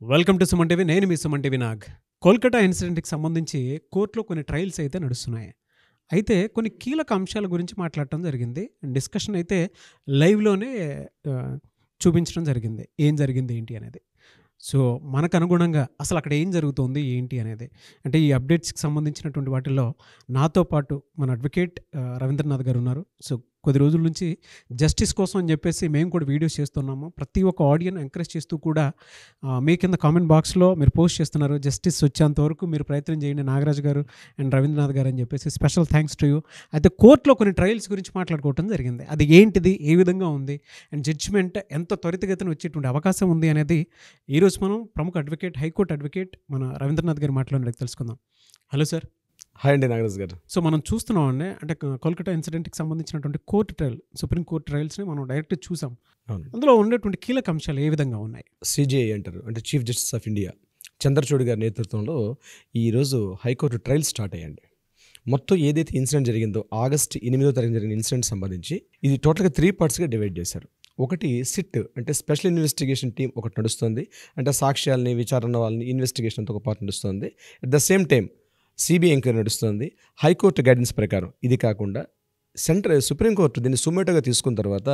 Welcome to Suman TV. నేను మీ Suman TV Nag. Kolkata ఇన్సిడెంట్కి సంబంధించి కోర్టులో కొన్ని ట్రయల్స్ అయితే నడుస్తున్నాయి. అయితే కొన్ని కీలక అంశాల గురించి మాట్లాడటం జరిగింది. డిస్కషన్ అయితే లైవ్లోనే చూపించడం జరిగింది. ఏం జరిగింది ఏంటి అనేది. సో మనకు అనుగుణంగా అసలు అక్కడ ఏం జరుగుతుంది ఏంటి అనేది, అంటే ఈ అప్డేట్స్కి సంబంధించినటువంటి వాటిల్లో నాతో పాటు మన అడ్వకేట్ రవీంద్రనాథ్ గారు ఉన్నారు. సో కొద్ది రోజుల నుంచి జస్టిస్ కోసం అని చెప్పేసి మేము కూడా వీడియోస్ చేస్తున్నాము. ప్రతి ఒక్క ఆడియన్ ఎంకరేజ్ చేస్తూ కూడా మీ కింద కామెంట్ బాక్స్లో మీరు పోస్ట్ చేస్తున్నారు. జస్టిస్ వచ్చేంత వరకు మీరు ప్రయత్నం చేయండి నాగరాజ్ గారు అండ్ రవీంద్రనాథ్ గారు అని చెప్పేసి స్పెషల్ థ్యాంక్స్ టు యూ. అయితే కోర్టులో కొన్ని ట్రయల్స్ గురించి మాట్లాడుకోవడం జరిగింది. అది ఏంటిది, ఏ విధంగా ఉంది అండ్ జడ్జిమెంట్ ఎంత త్వరితగతిన వచ్చేటువంటి అవకాశం ఉంది అనేది ఈరోజు మనం ప్రముఖ అడ్వకేట్, హైకోర్టు అడ్వకేట్ మన రవీంద్రనాథ్ గారి మాటలో తెలుసుకుందాం. Hello sir. హాయ్ అండి నాగరాజ్ గారు. సో మనం చూస్తున్నాం అండి, అంటే కోల్కతా ఇన్సిడెంట్కి సంబంధించినటువంటి కోర్టు ట్రయల్, సుప్రీం కోర్టు ట్రయల్స్ని మనం డైరెక్ట్ చూసాం. అందులో ఉండేటువంటి కీలక అంశాలు ఏ విధంగా ఉన్నాయి? సిజేఐ అంటారు, అంటే chief justice of India Chandrachud గారి నేతృత్వంలో ఈరోజు హైకోర్టు ట్రయల్ స్టార్ట్ అయ్యండి. మొత్తం ఏదైతే ఇన్సిడెంట్ జరిగిందో ఆగస్టు 8వ తారీఖు జరిగిన ఇన్సిడెంట్ సంబంధించి ఇది టోటల్గా 3 పార్ట్స్గా డివైడ్ చేశారు. ఒకటి సిట్ అంటే స్పెషల్ ఇన్వెస్టిగేషన్ టీం ఒకటి నడుస్తుంది, అంటే సాక్ష్యాలని విచారణ వాళ్ళని ఇన్వెస్టిగేషన్ అంతా ఒక పార్ట్ నడుస్తుంది. At the same time CBI enquiry నడుస్తుంది హైకోర్టు గైడెన్స్ ప్రకారం. ఇది కాకుండా సుప్రీంకోర్టు దీన్ని సుమేటోగా తీసుకున్న తర్వాత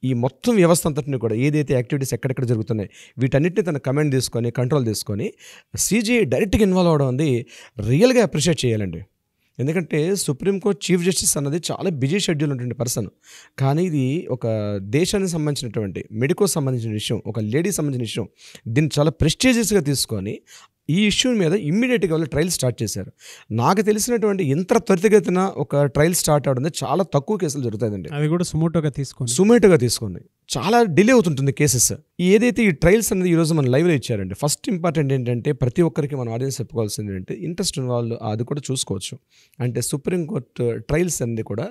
ఈ మొత్తం వ్యవస్థ అంతటిని కూడా ఏదైతే యాక్టివిటీస్ ఎక్కడెక్కడ జరుగుతున్నాయి వీటన్నిటిని తన కమాండ్ తీసుకొని కంట్రోల్ తీసుకొని సిజిఐ డైరెక్ట్గా ఇన్వాల్వ్ అవడం అనేది రియల్గా అప్రిషియేట్ చేయాలండి. ఎందుకంటే సుప్రీంకోర్టు చీఫ్ జస్టిస్ అన్నది చాలా బిజీ షెడ్యూల్ ఉన్నటువంటి పర్సన్, కానీ ఇది ఒక దేశానికి సంబంధించినటువంటి మెడికో సంబంధించిన విషయం, ఒక లేడీకి సంబంధించిన విషయం, దీన్ని చాలా ప్రెస్టీజియస్గా తీసుకొని ఈ ఇష్యూ మీద ఇమ్మీడియట్గా వాళ్ళు ట్రయల్ స్టార్ట్ చేశారు. నాకు తెలిసినటువంటి ఇంత త్వరితగతిన ఒక ట్రయల్ స్టార్ట్ అవడం చాలా తక్కువ కేసులు జరుగుతాయండి. అది కూడా సుమోటోగా తీసుకోండి చాలా డిలే అవుతుంటుంది కేసెస్. ఏదైతే ఈ ట్రయల్స్ అనేది ఈరోజు మన లైవ్లో ఇచ్చారండి. ఫస్ట్ ఇంపార్టెంట్ ఏంటంటే ప్రతి ఒక్కరికి మన ఆడియన్స్ చెప్పుకోవాల్సింది ఏంటంటే ఇంట్రెస్ట్ ఉన్న వాళ్ళు అది కూడా చూసుకోవచ్చు. అంటే సుప్రీంకోర్టు ట్రయల్స్ అనేది కూడా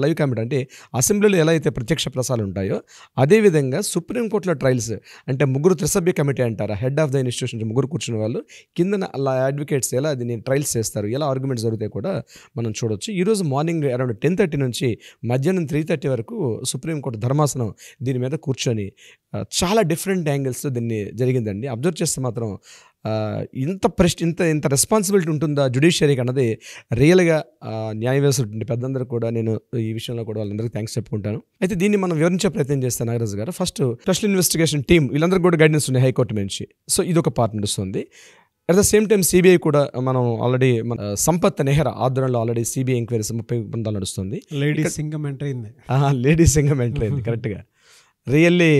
లైవ్ కామెంట్, అంటే అసెంబ్లీలో ఎలా అయితే ప్రత్యక్ష ప్రసారాలు ఉంటాయో అదేవిధంగా సుప్రీంకోర్టులో ట్రయల్స్ అంటే 3 త్రిసభ్య కమిటీ అంటారు, హెడ్ ఆఫ్ ద ఇన్స్టిట్యూషన్ 3 కూర్చున్న వాళ్ళు, కింద అలా అడ్వకేట్స్ ఎలా దీన్ని ట్రయల్స్ చేస్తారు, ఎలా ఆర్గ్యుమెంట్స్ జరుగుతాయి కూడా మనం చూడొచ్చు. ఈరోజు మార్నింగ్ అరౌండ్ 10:30 నుంచి మధ్యాహ్నం 3:30 వరకు సుప్రీంకోర్టు ధర్మాసనం దీని మీద కూర్చొని చాలా డిఫరెంట్ యాంగిల్స్తో దీన్ని జరిగిందండి. అబ్జర్వ్ చేస్తే మాత్రం ఇంత రెస్పాన్సిబిలిటీ ఉంటుందా జ్యుడిషియరీకి అన్నది రియల్గా న్యాయవ్యవస్థ పెద్దందరూ కూడా నేను ఈ విషయంలో కూడా వాళ్ళందరికీ థ్యాంక్స్ చెప్పుకుంటాను. అయితే దీన్ని మనం వివరించే ప్రయత్నం చేస్తాను నాగరాజు గారు. ఫస్ట్ స్పెషల్ ఇన్వెస్టిగేషన్ టీం వీళ్ళందరికీ కూడా గైడెన్స్ ఉన్నాయి హైకోర్టు నుంచి. సో ఇది ఒక పార్ట్ నడుస్తుంది. At the same time CBI కూడా మనం ఆల్రెడీ సంపత్ నెహ్రా ఆధ్వర్యంలో ఆల్రెడీ సిబిఐ ఎంక్వైరీస్ 30 బృందాలు నడుస్తుంది. లేడీస్ సింగం ఎంటర్ అయింది కరెక్ట్గా. రియల్లీ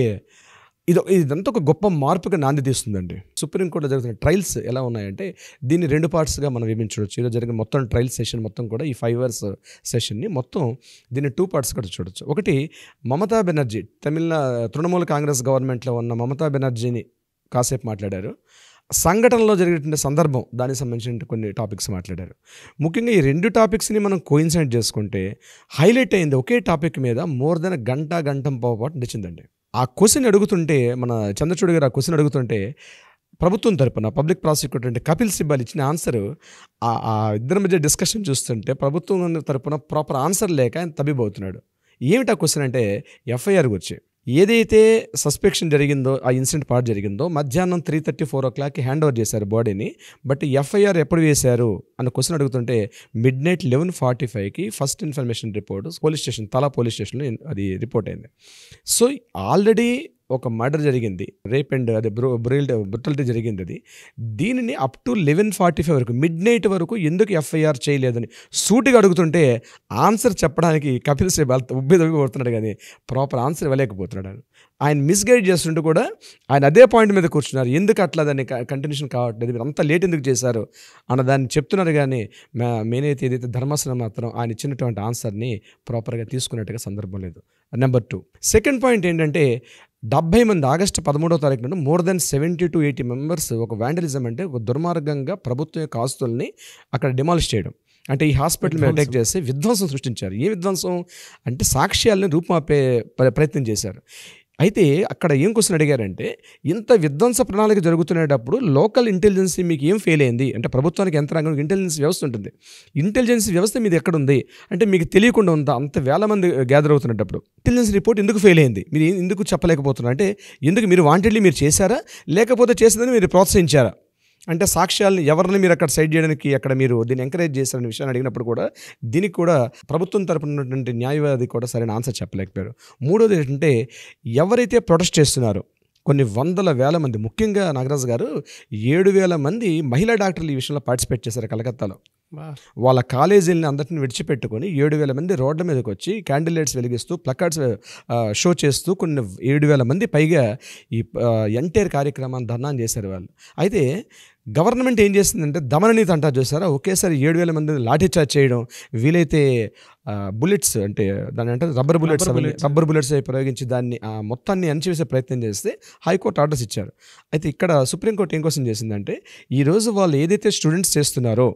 ఇదంతా ఒక గొప్ప మార్పుగా నాంది తీస్తుందండి. సుప్రీంకోర్టులో జరుగుతున్న ట్రయల్స్ ఎలా ఉన్నాయంటే దీన్ని 2 పార్ట్స్గా మనం విభజించవచ్చు. ఈరోజు జరిగిన మొత్తం ట్రయల్ సెషన్ మొత్తం కూడా ఈ 5 అవర్స్ సెషన్ని మొత్తం దీన్ని 2 పార్ట్స్ కూడా చూడొచ్చు. ఒకటి మమతా బెనర్జీ, తృణమూల కాంగ్రెస్ గవర్నమెంట్లో ఉన్న మమతా బెనర్జీని కాసేపు మాట్లాడారు. సంఘటనలో జరిగేటువంటి సందర్భం దానికి సంబంధించిన కొన్ని టాపిక్స్ మాట్లాడారు. ముఖ్యంగా ఈ 2 టాపిక్స్ని మనం కోయిన్సైడ్ చేసుకుంటే హైలైట్ అయింది ఒకే టాపిక్ మీద మోర్ దెన్ గంట పాటు నడిచిందండి. ఆ క్వశ్చన్ అడుగుతుంటే మన చంద్రచూడ్ గారు ఆ క్వశ్చన్ అడుగుతుంటే ప్రభుత్వం తరపున పబ్లిక్ ప్రాసిక్యూటర్ అంటే కపిల్ సిబ్బల్ ఇచ్చిన ఆన్సర్ ఆ ఇద్దరి మధ్య డిస్కషన్ చూస్తుంటే ప్రభుత్వం తరపున ప్రాపర్ ఆన్సర్ లేక ఆయన తబ్బిబవుతున్నాడు. ఏమిటి ఆ క్వశ్చన్ అంటే ఎఫ్ఐఆర్ గురించి. ఏదైతే సస్పెక్షన్ జరిగిందో ఆ ఇన్సిడెంట్ పార్ట్ జరిగిందో మధ్యాహ్నం 3:30-4 o'clockకి హ్యాండ్ ఓవర్ చేశారు బాడీని. బట్ ఎఫ్ఐఆర్ ఎప్పుడు వేశారు అన్న క్వశ్చన్ అడుగుతుంటే midnight 11:45కి ఫస్ట్ ఇన్ఫర్మేషన్ రిపోర్ట్ తలా పోలీస్ స్టేషన్లో అది రిపోర్ట్ అయింది. సో ఆల్రెడీ ఒక మర్డర్ జరిగింది, రేప్ అండ్ అదే బ్రుటాలిటీ జరిగింది. అది దీనిని అప్ టు 11:45 వరకు midnight వరకు ఎందుకు ఎఫ్ఐఆర్ చేయలేదని సూటిగా అడుగుతుంటే ఆన్సర్ చెప్పడానికి కపిల్ సిబ్బల్ ఉబ్బి కొడుతున్నాడు, కానీ ప్రాపర్ ఆన్సర్ ఇవ్వలేకపోతున్నాడు. ఆయన మిస్గైడ్ చేస్తుంటూ కూడా ఆయన అదే పాయింట్ మీద కూర్చున్నారు. ఎందుకు అట్లా దాన్ని కంటిన్యూషన్ కావట్లేదు, మీరు అంత లేట్ ఎందుకు చేశారు అన్న దాన్ని చెప్తున్నారు. కానీ మెయిన్ ఏదైతే ధర్మాసనం మాత్రం ఆయన ఇచ్చినటువంటి ఆన్సర్ని ప్రాపర్గా తీసుకున్నట్టుగా సందర్భం లేదు. నెంబర్ 2 సెకండ్ పాయింట్ ఏంటంటే 70 మంది ఆగస్టు 13వ తారీఖు నుండి మోర్ దెన్ 70 to 80 మెంబర్స్ ఒక వ్యాండలిజం అంటే ఒక దుర్మార్గంగా ప్రభుత్వం యొక్క ఆస్తుల్ని అక్కడ డిమాలిష్ చేయడం, అంటే ఈ హాస్పిటల్ మీద అటాక్ చేసి విధ్వంసం సృష్టించారు. ఏ విధ్వంసం అంటే సాక్ష్యాలను రూపుమాపే ప్రయత్నం చేశారు. అయితే అక్కడ ఏం క్వశ్చన్ అడిగారంటే, ఇంత విధ్వంస ప్రణాళిక జరుగుతునేటప్పుడు లోకల్ ఇంటెలిజెన్సీ మీకు ఏం ఫెయిల్ అయింది అంటే, ప్రభుత్వానికి యంత్రాంగానికి ఇంటెలిజెన్స్ వ్యవస్థ ఉంటుంది, ఇంటెలిజెన్స్ వ్యవస్థ మీది ఎక్కడుంది అంటే మీకు తెలియకుండా ఉందా? అంత వేల మంది గ్యాదర్ అవుతున్నప్పుడు ఇంటెలిజెన్స్ రిపోర్ట్ ఎందుకు ఫెయిల్ అయింది, మీరు ఎందుకు చెప్పలేకపోతున్నారు అంటే, ఎందుకు మీరు వాంటెడ్లీ మీరు చేశారా, లేకపోతే చేసిందని మీరు ప్రోత్సహించారా అంటే, సాక్ష్యాలను ఎవరిని మీరు అక్కడ సైడ్ చేయడానికి అక్కడ మీరు దీన్ని ఎంకరేజ్ చేశారనే విషయాన్ని అడిగినప్పుడు కూడా దీనికి కూడా ప్రభుత్వం తరపున ఉన్నటువంటి న్యాయవాది కూడా సరైన ఆన్సర్ చెప్పలేకపోయారు. మూడోది ఏంటంటే, ఎవరైతే ప్రొటెస్ట్ చేస్తున్నారో కొన్ని వందల వేల మంది, ముఖ్యంగా నాగరాజు గారు 7,000 మంది మహిళా డాక్టర్లు ఈ విషయంలో పార్టిసిపేట్ చేశారు కలకత్తాలో. వాళ్ళ కాలేజీలని అందరిని విడిచిపెట్టుకొని 7,000 మంది రోడ్ల మీదకి వచ్చి క్యాండిల్ లైట్స్ వెలిగిస్తూ ప్లకార్డ్స్ షో చేస్తూ కొన్ని 7,000 మంది పైగా ఈ ఎంటైర్ కార్యక్రమాన్ని ధర్నాన్ని చేశారు వాళ్ళు. అయితే గవర్నమెంట్ ఏం చేసిందంటే, దమననీతి అంటారు చూసారా, ఒకేసారి 7,000 మందిని లాఠీ చార్జ్ చేయడం, వీలైతే బుల్లెట్స్ అంటే దాని అంటే రబ్బర్ బుల్లెట్స్ ప్రయోగించి దాన్ని మొత్తాన్ని అణచివేసే ప్రయత్నం చేస్తే హైకోర్టు ఆర్డర్స్ ఇచ్చారు. అయితే ఇక్కడ సుప్రీంకోర్టు ఏం క్వశ్చన్ చేసిందంటే, ఈరోజు వాళ్ళు ఏదైతే స్టూడెంట్స్ చేస్తున్నారో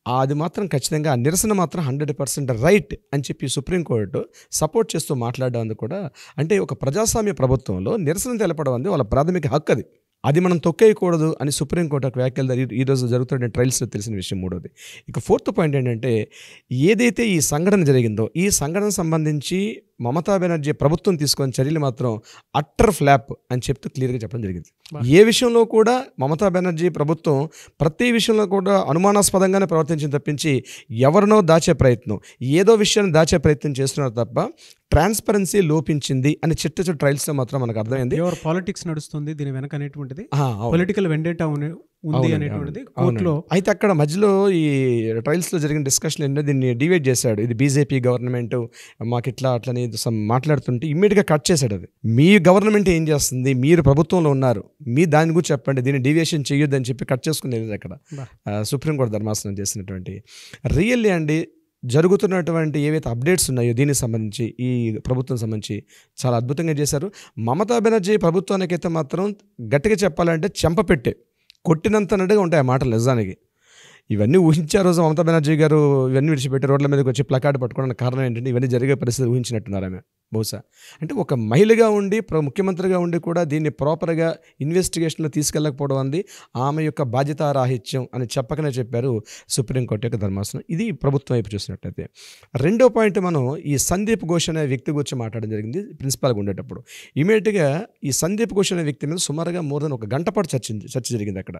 అది మాత్రం ఖచ్చితంగా నిరసన మాత్రం 100% రైట్ అని చెప్పి సుప్రీంకోర్టు సపోర్ట్ చేస్తూ మాట్లాడడం కూడా, అంటే ఒక ప్రజాస్వామ్య ప్రభుత్వంలో నిరసన తెలపడం అనేది వాళ్ళ ప్రాథమిక హక్కు, అది మనం తొక్కేయకూడదు అని సుప్రీంకోర్టు ఒక వ్యాఖ్యలు ఈరోజు జరుగుతున్న ట్రయల్స్లో తెలిసిన విషయం. మూడోది, ఇక ఫోర్త్ పాయింట్ ఏంటంటే, ఏదైతే ఈ సంఘటన జరిగిందో ఈ సంఘటన సంబంధించి మమతా బెనర్జీ ప్రభుత్వం తీసుకున్న చర్యలు మాత్రం అట్టర్ ఫ్లాప్ అని చెప్తూ క్లియర్గా చెప్పడం జరిగింది. ఏ విషయంలో కూడా మమతా బెనర్జీ ప్రభుత్వం ప్రతి విషయంలో కూడా అనుమానాస్పదంగానే ప్రవర్తించింది తప్పించి ఎవరినో దాచే ప్రయత్నం, ఏదో విషయాన్ని దాచే ప్రయత్నం చేస్తున్నారు తప్ప ట్రాన్స్పరెన్సీ లోపించింది అని చిట్ట ట్రయల్స్లో మాత్రం మనకు అర్థమైంది. పాలిటిక్స్ నడుస్తుంది దీని వెనక అనేటువంటిది, పొలిటికల్ వెండేటా ఉంది అనేటువంటిది కోర్టులో. అయితే అక్కడ మధ్యలో ఈ ట్రయల్స్లో జరిగిన డిస్కషన్ ఏంటో దీన్ని డివైడ్ చేశాడు. ఇది బీజేపీ గవర్నమెంట్ మాకు ఇట్లా అట్లని మాట్లాడుతుంటే ఇమ్మీడియట్గా కట్ చేశాడు. అది మీ గవర్నమెంట్ ఏం చేస్తుంది, మీరు ప్రభుత్వంలో ఉన్నారు, మీ దాని గురించి చెప్పండి, దీన్ని డీవియేషన్ చేయొద్దు అని చెప్పి కట్ చేసుకునేది అక్కడ సుప్రీంకోర్టు ధర్మాసనం చేసినటువంటి. రియల్లీ అండి జరుగుతున్నటువంటి ఏవైతే అప్డేట్స్ ఉన్నాయో దీనికి సంబంధించి ఈ ప్రభుత్వం సంబంధించి చాలా అద్భుతంగా చేశారు. మమతా బెనర్జీ ప్రభుత్వానికైతే మాత్రం గట్టిగా చెప్పాలంటే చెంపపెట్టే కొట్టినంతనట్టుగా ఉంటాయి ఆ మాటలు నిజానికి. ఇవన్నీ ఊహించే రోజు మమతా బెనర్జీ గారు ఇవన్నీ విడిచిపెట్టి రోడ్ల మీదకి వచ్చి ప్లకార్డ్ పట్టుకోవడానికి కారణం ఏంటంటే, ఇవన్నీ జరిగే పరిస్థితి ఊహించినట్టున్నారు ఆమె బహుశా. అంటే ఒక మహిళగా ఉండి ముఖ్యమంత్రిగా ఉండి కూడా దీన్ని ప్రాపర్గా ఇన్వెస్టిగేషన్లో తీసుకెళ్ళకపోవడం అంది ఆమె యొక్క బాధ్యతారాహిత్యం అని చెప్పకనే చెప్పారు సుప్రీంకోర్టు యొక్క ధర్మాసనం. ఇది ప్రభుత్వం వైపు చూసినట్లయితే. రెండో పాయింట్, మనం ఈ సందీప్ ఘోష్ అనే వ్యక్తి గురించి మాట్లాడడం జరిగింది ప్రిన్సిపాల్గా ఉండేటప్పుడు. ఇమీడియట్గా ఈ సందీప్ ఘోష్ అనే వ్యక్తి మీద సుమారుగా మోర్ దెన్ 1 గంట పాటు చర్చ జరిగింది అక్కడ.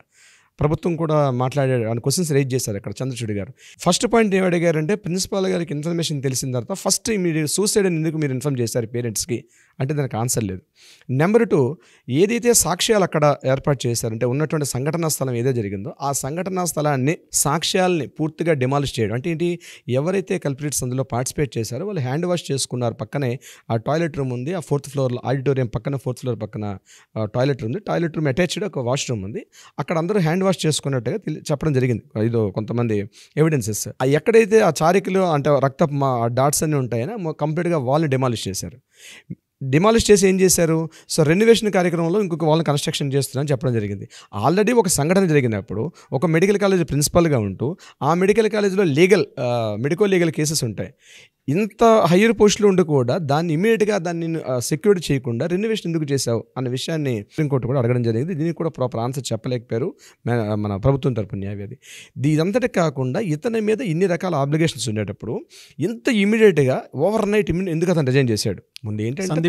ప్రభుత్వం కూడా మాట్లాడారు, అని క్వశ్చన్స్ రైజ్ చేశారు అక్కడ చంద్రచూడ్ గారు. ఫస్ట్ పాయింట్ ఏం అడిగారంటే, ప్రిన్సిపాల్ గారికి ఇన్ఫర్మేషన్ తెలిసిన తర్వాత ఫస్ట్ మీరు సూసైడ్ అని ఎందుకు మీరు ఇన్ఫార్మ్ చేశారు పేరెంట్స్కి అంటే దానికి ఆన్సర్ లేదు. నెంబర్ 2, ఏదైతే సాక్ష్యాలు అక్కడ ఏర్పాటు చేశారంటే ఉన్నటువంటి సంఘటనా స్థలం ఏదో జరిగిందో ఆ సంఘటనా స్థలాన్ని సాక్ష్యాలని పూర్తిగా డిమాలిష్ చేయడం అంటే ఏంటి, ఎవరైతే కల్ప్రిట్స్ అందులో పార్టిసిపేట్ చేశారో వాళ్ళు హ్యాండ్ వాష్ చేసుకున్నారు. పక్కనే ఆ టాయిలెట్ రూమ్ ఉంది, ఆ 4th ఫ్లోర్లో ఆడిటోరియం పక్కన 4th ఫ్లోర్ పక్కన టాయిలెట్ ఉంది, టాయిలెట్ రూమ్ అటాచ్డ్ ఒక వాష్రూమ్ ఉంది, అక్కడ అందరూ హ్యాండ్ వాష్ చేసుకున్నట్టుగా చెప్పడం జరిగింది. ఇదో కొంతమంది ఎవిడెన్సెస్. ఎక్కడైతే ఆ చారికలు అంటే రక్తపు డాట్స్ అన్నీ ఉంటాయని కంప్లీట్గా వాళ్ళని డిమాలిష్ చేశారు. డిమాలిష్ చేసి ఏం చేశారు, సో రెనోవేషన్ కార్యక్రమంలో ఇంకొక వాళ్ళని కన్స్ట్రక్షన్ చేస్తున్నారని చెప్పడం జరిగింది. ఆల్రెడీ ఒక సంఘటన జరిగినప్పుడు ఒక మెడికల్ కాలేజ్ ప్రిన్సిపల్గా ఉంటూ ఆ మెడికల్ కాలేజ్లో మెడికో లీగల్ కేసెస్ ఉంటాయి. ఇంత హయ్యర్ పోస్టులో ఉండి కూడా దాన్ని ఇమీడియట్గా దాన్ని సెక్యూరిటీ చేయకుండా రెనోవేషన్ ఎందుకు చేశావు అన్న విషయాన్ని సుప్రీంకోర్టు కూడా అడగడం జరిగింది. దీనికి కూడా ప్రాపర్ ఆన్సర్ చెప్పలేకపోయారు మన ప్రభుత్వం తరపున న్యాయవాది. ఇదంతటి కాకుండా ఇతని మీద ఇన్ని రకాల ఆబ్లిగేషన్స్ ఉండేటప్పుడు ఇంత ఇమీడియట్గా ఓవర్ నైట్ ఎందుకు అతను రిజైన్ చేశాడు. ముందు ఏంటంటే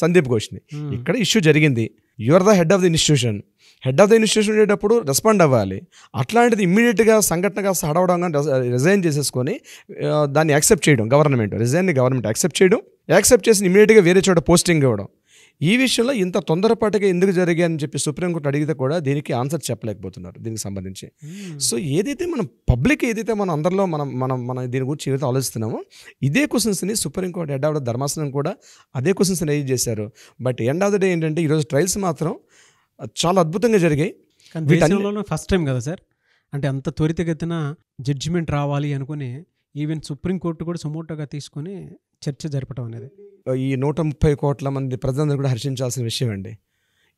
సందీప్ ఘోష్ని ఇక్కడ ఇష్యూ జరిగింది, you are the head of the institution ఉండేటప్పుడు రెస్పాండ్ అవ్వాలి. అట్లాంటిది ఇమ్మీడియట్గా సంఘటన కాస్త హడవడంగా రిజైన్ చేసేసుకొని దాన్ని యాక్సెప్ట్ చేయడం గవర్నమెంట్ యాక్సెప్ట్ చేసి ఇమ్మీడియట్గా వేరే చోట పోస్టింగ్ ఇవ్వడం. ఈ విషయంలో ఇంత తొందరపాటుగా ఎందుకు జరిగాయని చెప్పి సుప్రీంకోర్టు అడిగితే కూడా దీనికి ఆన్సర్ చెప్పలేకపోతున్నారు దీనికి సంబంధించి. సో ఏదైతే మనం పబ్లిక్ ఏదైతే మనం అందరిలో మనం దీని గురించి ఏదైతే ఆలోచిస్తున్నామో ఇదే క్వశ్చన్స్ని సుప్రీంకోర్టు హెడ్ ఆఫ్ ద ధర్మాసనం కూడా అదే క్వశ్చన్స్ రైజ్ చేశారు. But end of the day ఏంటంటే ఈరోజు ట్రయల్స్ మాత్రం చాలా అద్భుతంగా జరిగాయి. ఫస్ట్ టైం కదా సార్, అంటే అంత త్వరితగతిన జడ్జిమెంట్ రావాలి అనుకుని ఈవెన్ సుప్రీంకోర్టు కూడా సుమోటోగా తీసుకొని చర్చ జరపడం అనేది ఈ 130 కోట్ల మంది ప్రజలందరూ కూడా హర్షించాల్సిన విషయం అండి.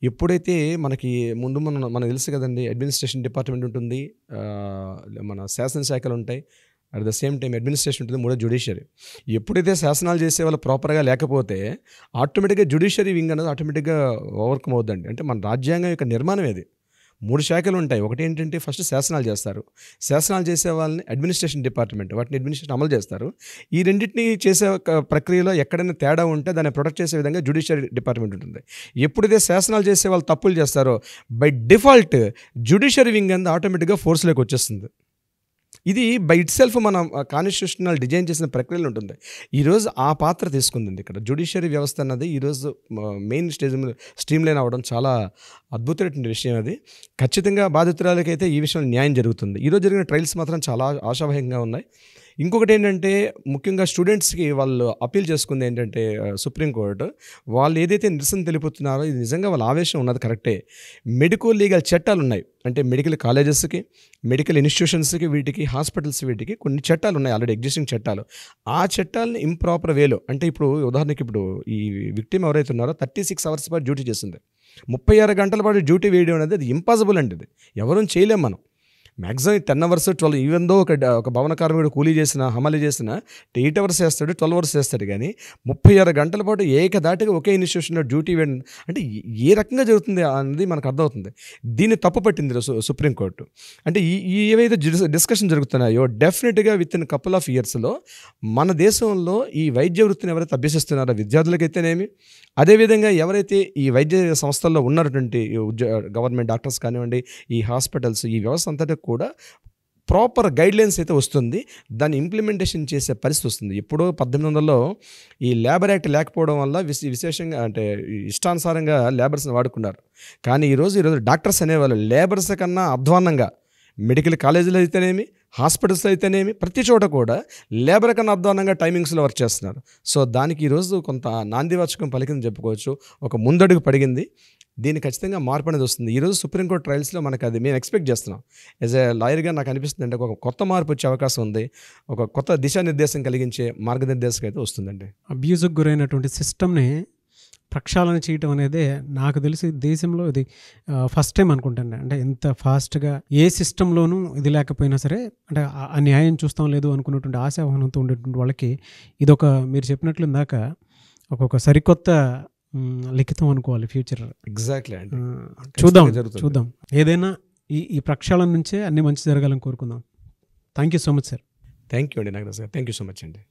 ఎప్పుడైతే మనకి ముందు మనకు తెలుసు కదండి, అడ్మినిస్ట్రేషన్ డిపార్ట్మెంట్ ఉంటుంది, మన శాసనశాఖలు ఉంటాయి, at the same time administration ఉంటుంది, మూడో జ్యుడిషియరీ. ఎప్పుడైతే శాసనాలు చేసే వాళ్ళు ప్రాపర్గా లేకపోతే ఆటోమేటిక్గా జ్యుడిషియరీ వింగ్ అనేది ఆటోమేటిక్గా ఓవర్కమ్ అవుతుందండి. అంటే మన రాజ్యాంగం యొక్క నిర్మాణం ఇది. 3 శాఖలు ఉంటాయి. ఒకటి ఏంటంటే ఫస్ట్ శాసనాలు చేస్తారు, శాసనాలు చేసే వాళ్ళని అడ్మినిస్ట్రేషన్ డిపార్ట్మెంట్, వాటిని అడ్మినిస్ట్రేషన్ అమలు చేస్తారు. ఈ రెండింటిని చేసే ప్రక్రియలో ఎక్కడైనా తేడా ఉంటే దాన్ని ప్రొటెక్ట్ చేసే విధంగా జ్యుడిషియరీ డిపార్ట్మెంట్ ఉంటుంది. ఎప్పుడైతే శాసనాలు చేసే వాళ్ళు తప్పులు చేస్తారో బై డిఫాల్ట్ జ్యుడిషియరీ వింగ్ అనేది ఆటోమేటిక్గా ఫోర్స్లోకి వచ్చేస్తుంది. ఇది బై ఇట్ సెల్ఫ్ మనం కాన్స్టిట్యూషనల్ డిజైన్ చేసిన ప్రక్రియలు ఉంటుంది. ఈరోజు ఆ పాత్ర తీసుకుంది ఇక్కడ. జ్యుడిషియరీ వ్యవస్థ అన్నది ఈరోజు మెయిన్ స్ట్రీమ్ లైన్ అవ్వడం చాలా అద్భుతమైన విషయం. అది ఖచ్చితంగా బాధితురాలకైతే ఈ విషయంలో న్యాయం జరుగుతుంది. ఈరోజు జరిగిన ట్రయల్స్ మాత్రం చాలా ఆశావహంగా ఉన్నాయి. ఇంకొకటి ఏంటంటే ముఖ్యంగా స్టూడెంట్స్కి వాళ్ళు అప్పీల్ చేసుకుంది ఏంటంటే సుప్రీంకోర్టు వాళ్ళు ఏదైతే నిరసన తెలుపుతున్నారో ఇది నిజంగా వాళ్ళ ఆవేశం ఉన్నది కరెక్టే. మెడికల్ లీగల్ చట్టాలు ఉన్నాయి, అంటే మెడికల్ కాలేజెస్కి, మెడికల్ ఇన్స్టిట్యూషన్స్కి, వీటికి హాస్పిటల్స్, వీటికి కొన్ని చట్టాలు ఉన్నాయి, ఆల్రెడీ ఎగ్జిస్టింగ్ చట్టాలు. ఆ చట్టాలను ఇంప్రాపర్ వేలో, అంటే ఇప్పుడు ఉదాహరణకి ఇప్పుడు ఈ విక్టిమ్ ఎవరైతే ఉన్నారో 36 అవర్స్ పాటు డ్యూటీ చేస్తుంది. 36 గంటల పాటు డ్యూటీ వేయడం అనేది అది ఇంపాసిబుల్ అండి. ఇది ఎవరూ చేయలేం మనం. మ్యాక్సిమం 10 అవర్స్ 12, ఈవెన్ దో ఒక భవన కార్మికుడు కూలీ చేసిన, హమాలి చేసిన 8 అవర్స్ చేస్తాడు, 12 అవర్స్ చేస్తాడు. కానీ 36 గంటల పాటు ఏకదాటిగా ఒకే ఇన్స్టిట్యూషన్లో డ్యూటీ వేయడం అంటే ఏ రకంగా జరుగుతుంది అనేది మనకు అర్థమవుతుంది. దీన్ని తప్పు పట్టింది సుప్రీంకోర్టు. అంటే ఏవైతే డిస్కషన్ జరుగుతున్నాయో డెఫినెట్గా విత్ ఇన్ కపుల్ ఆఫ్ ఇయర్స్లో మన దేశంలో ఈ వైద్య వృత్తిని ఎవరైతే అభ్యసిస్తున్నారో విద్యార్థులకైతేనేమి, అదేవిధంగా ఎవరైతే ఈ వైద్య సంస్థల్లో ఉన్నటువంటి గవర్నమెంట్ డాక్టర్స్ కానివ్వండి, ఈ హాస్పిటల్స్, ఈ వ్యవస్థ అంతటా కూడా ప్రాపర్ గైడ్లైన్స్ అయితే వస్తుంది. దాన్ని ఇంప్లిమెంటేషన్ చేసే పరిస్థితి వస్తుంది. ఎప్పుడో 1800లో ఈ లేబర్ యాక్ట్ లేకపోవడం వల్ల విశేషంగా అంటే ఇష్టానుసారంగా లేబర్స్ని వాడుకున్నారు. కానీ ఈరోజు డాక్టర్స్ అనేవాళ్ళు లేబర్స్ కన్నా అధ్వాన్నంగా మెడికల్ కాలేజీలో అయితేనేమి, హాస్పిటల్స్లో అయితేనేమి, ప్రతి చోట కూడా లేబర్ కన్నా అధ్వానంగా టైమింగ్స్లో వర్క్ చేస్తున్నారు. సో దానికి ఈరోజు కొంత నాందివాచకం పలికిందని చెప్పుకోవచ్చు, ఒక ముందడుగు పడిగింది. దీన్ని ఖచ్చితంగా మార్పు అనేది వస్తుంది. ఈరోజు సుప్రీంకోర్టు ట్రయల్స్లో మనకు అది మేము ఎక్స్పెక్ట్ చేస్తున్నాం. యాజ్ ఏ లాయర్గా నాకు అనిపిస్తుంది అంటే ఒక కొత్త మార్పు వచ్చే అవకాశం ఉంది, ఒక కొత్త దిశానిర్దేశం కలిగించే మార్గనిర్దేశం అయితే వస్తుందండి. అబ్యూజ్కి గురైనటువంటి సిస్టమ్ని ప్రక్షాళన చేయటం అనేది నాకు తెలిసి దేశంలో ఇది ఫస్ట్ టైం అనుకుంటాను. అంటే ఇంత ఫాస్ట్గా ఏ సిస్టంలోనూ ఇది లేకపోయినా సరే, అంటే ఆ న్యాయం చూస్తాం లేదు అనుకున్నటువంటి ఆశావాహనంతో ఉండేటువంటి వాళ్ళకి ఇదొక, మీరు చెప్పినట్లు ఇందాక ఒక్కొక్క సరికొత్త లిఖితం అనుకోవాలి ఫ్యూచర్. ఎగ్జాక్ట్లీ అండి. చూద్దాం ఏదైనా ఈ ప్రక్షాళన నుంచే అన్ని మంచి జరగాలని కోరుకుందాం. Thank you so much sir. Thank you అండి నాగరాజ్ గారు. థ్యాంక్ యూ సో మచ్ అండి.